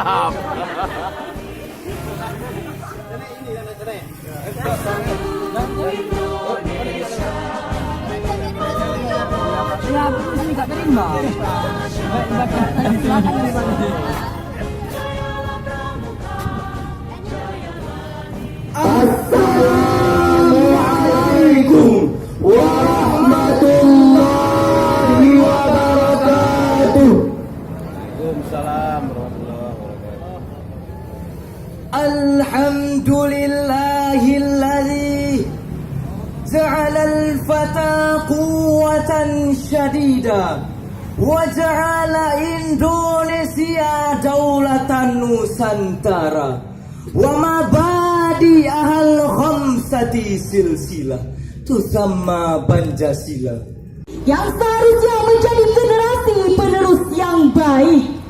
Siap. Ya, aku sih nggak terima. Assalamualaikum warahmatullahi wabarakatuh. Waalaikumsalam warahmatullahi wabarakatuh. Alhamdulillahilladzi ja'ala al-fata quwwatan syadida wa ja'ala Indonesia daulatan nusantara wa mabadi ahal khamsati silsilah tusamma Pancasila yang seharusnya menjadi generasi penerus yang baik.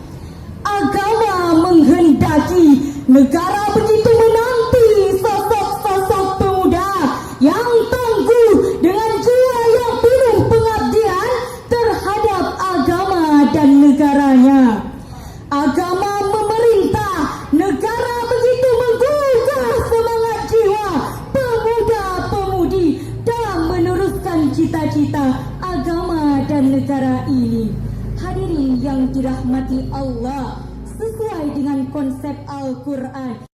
Agama menghendaki negara begitu menanti sosok-sosok pemuda yang tangguh dengan jiwa yang penuh pengabdian terhadap agama dan negaranya. Agama memerintah negara begitu menggugah semangat jiwa pemuda-pemudi dalam meneruskan cita-cita agama dan negara ini. Hadirin yang dirahmati Allah, sesuai dengan konsep Al-Quran.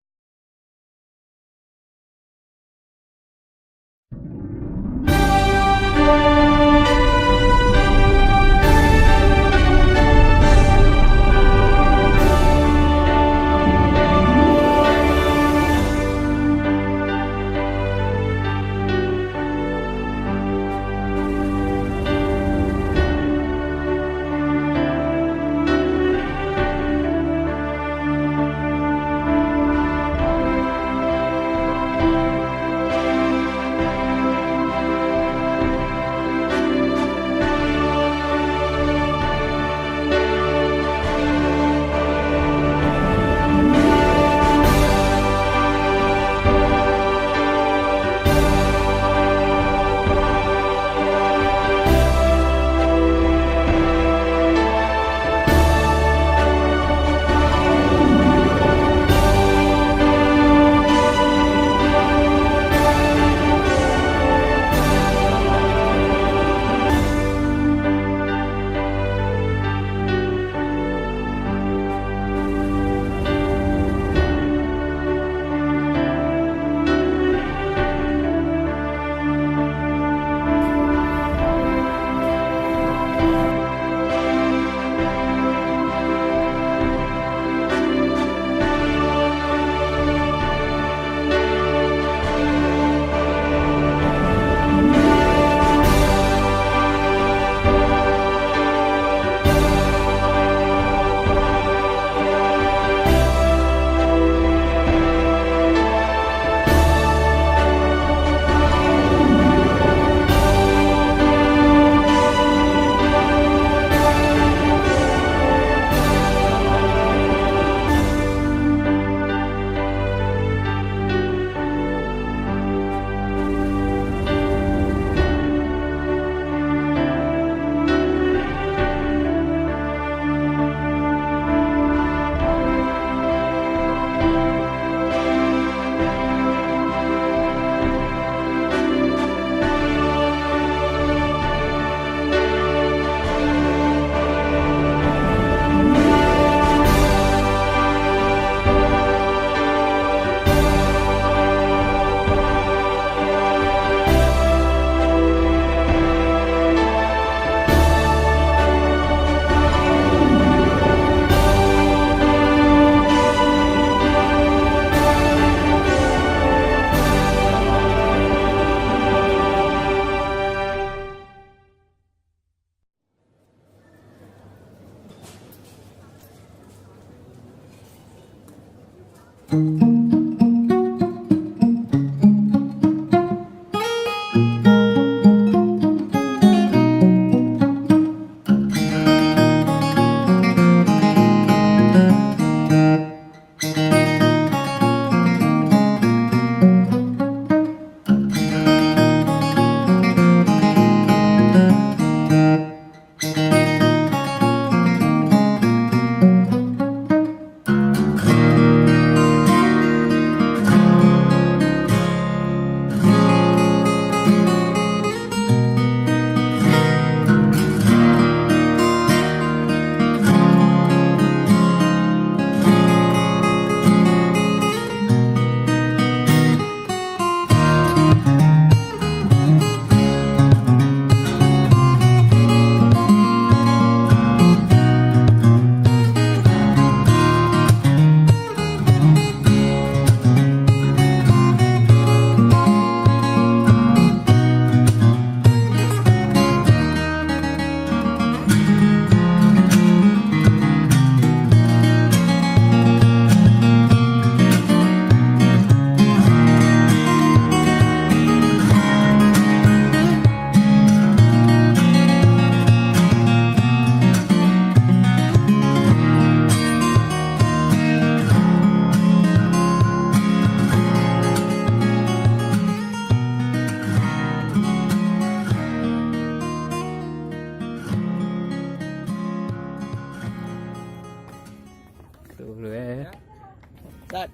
Ustaz.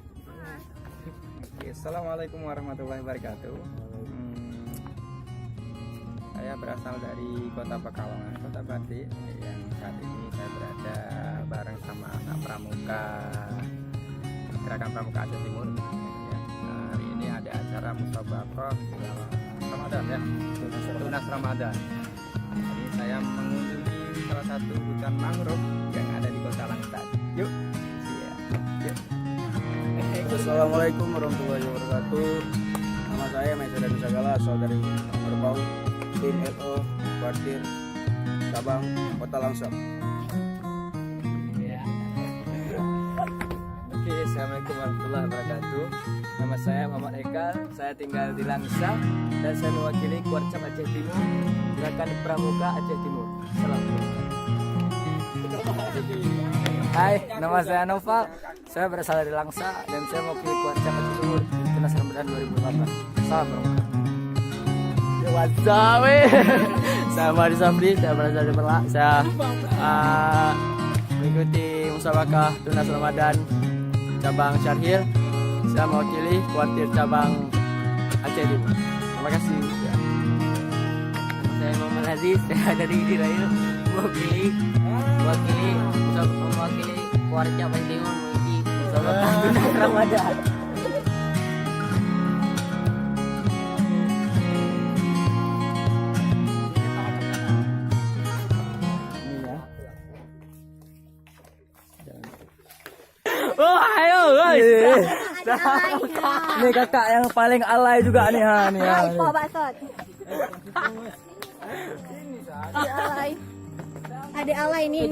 Assalamualaikum warahmatullahi wabarakatuh. Saya berasal dari Kota Pekalongan, Kota Batik. Yang saat ini saya berada bareng sama anak pramuka Gerakan Pramuka Aceh Timur. Ya, hari ini ada acara musabaqah Ramadan ya, Tunas Ramadan. Jadi saya mengunjungi salah satu hutan mangrove yang ada di Kota Langkat. Yuk, yuk. Assalamualaikum warahmatullahi wabarakatuh. Nama saya Maisarani Sagala, asal dari Merbau, tim LO, Kuartir, cabang Kota Langsam. Oke, assalamualaikum warahmatullahi wabarakatuh. Nama saya Muhammad Ekal, saya tinggal di Langsa dan saya mewakili Kuarcap Aceh Timur, Gerakan Pramuka Aceh Timur. Salam. Hai, nama saya Noval, saya berasal dari Langsa dan saya mewakili Kuarcap Aceh Timur Tunas Ramadan 2018. Salam Pramuka. What's up, saya Mari Sabri, saya berasal dari Perlak. Saya mengikuti musabaqah Tunas Ramadan cabang Syarhil. Saya mewakili Kuartir cabang Aceh Timur. Terima kasih. Ya. Saya Muhammad Aziz, saya dari Dirail, mewakili Kuartir Aceh Timur mengikuti musabaqah Tunas Ramadan. Oh, ayo guys. Ini kakak yang paling alay juga nih ha nih. Hai, po baksot. Ada alay. Ada alay nih.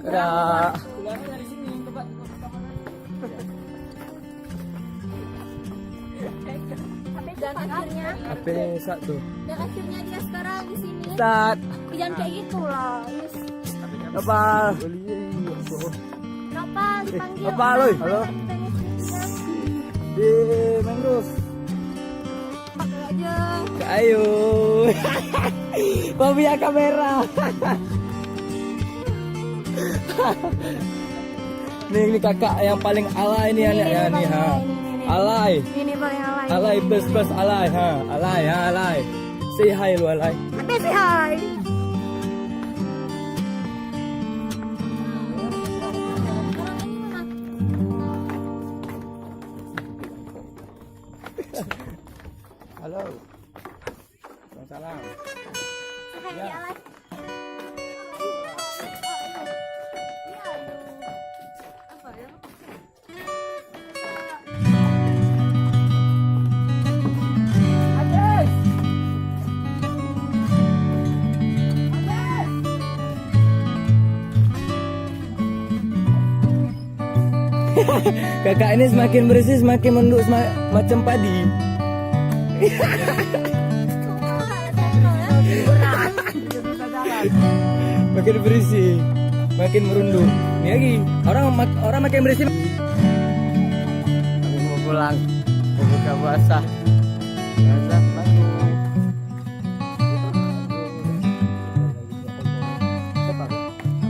Udah. Dan akhirnya, HP satu. dan akhirnya dia sekarang di sini. Sat. Jangan kayak gitu lah. Apa? Kenapa dipanggil? Apa loh? Halo. Di mangrove. Pakai aja. Ayo. Kau punya kamera. Ini kakak yang paling alay ini anaknya nih ha. Alay. Ini paling alay. Alay plus alay ha. Alay ha alay. Say hi lu alay. Tapi say hi. Halo. Salam. Say hi alay. Apa ya? Kakak ini semakin bersih semakin menduk macam padi. Makin bersih, makin merunduk. Ini lagi orang makin bersih. Kami mau pulang, mau buka puasa.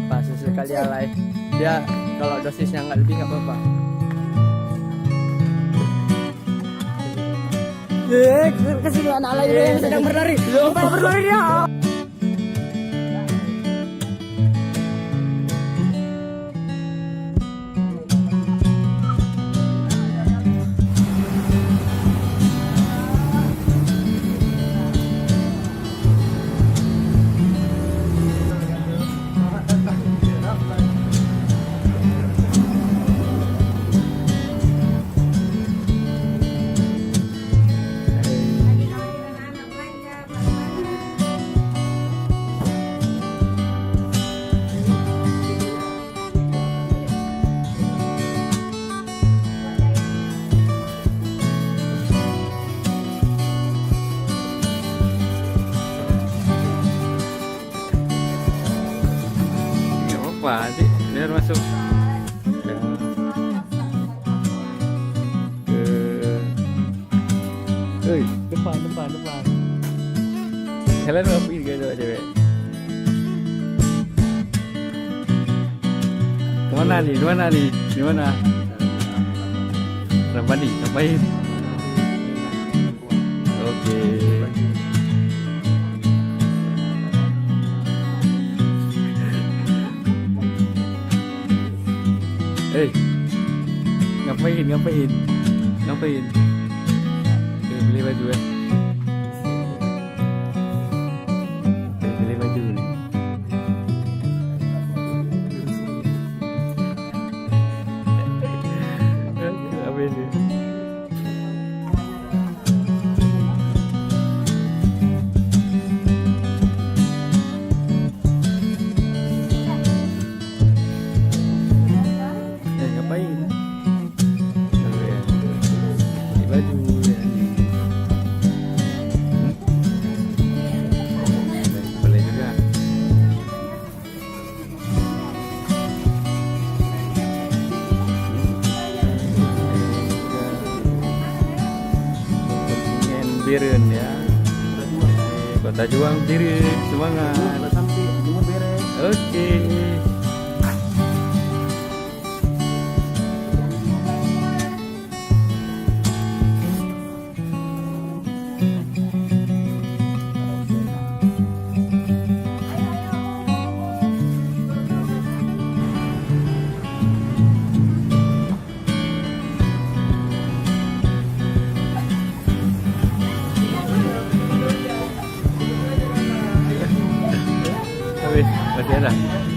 Pas sesekali alay. Dia kalau dosisnya nggak lebih nggak apa-apa. Kesini anak alay yang sedang berlari. Berlari dia. Apa sih? Biar masuk. Depan. Kalian mau pergi ke sana cewek? Mana nih? Di mana? Kenapa nih? Ngapain? Oke. Ngapain? Beli baju ya? Beli baju nih. Apa ini? Ngapain? Beli baju ya. Boleh juga. Kontingen Biren ya. Kota Juang Biren, semangat. Sampai jemur beres. Oke. Habis, masih ada.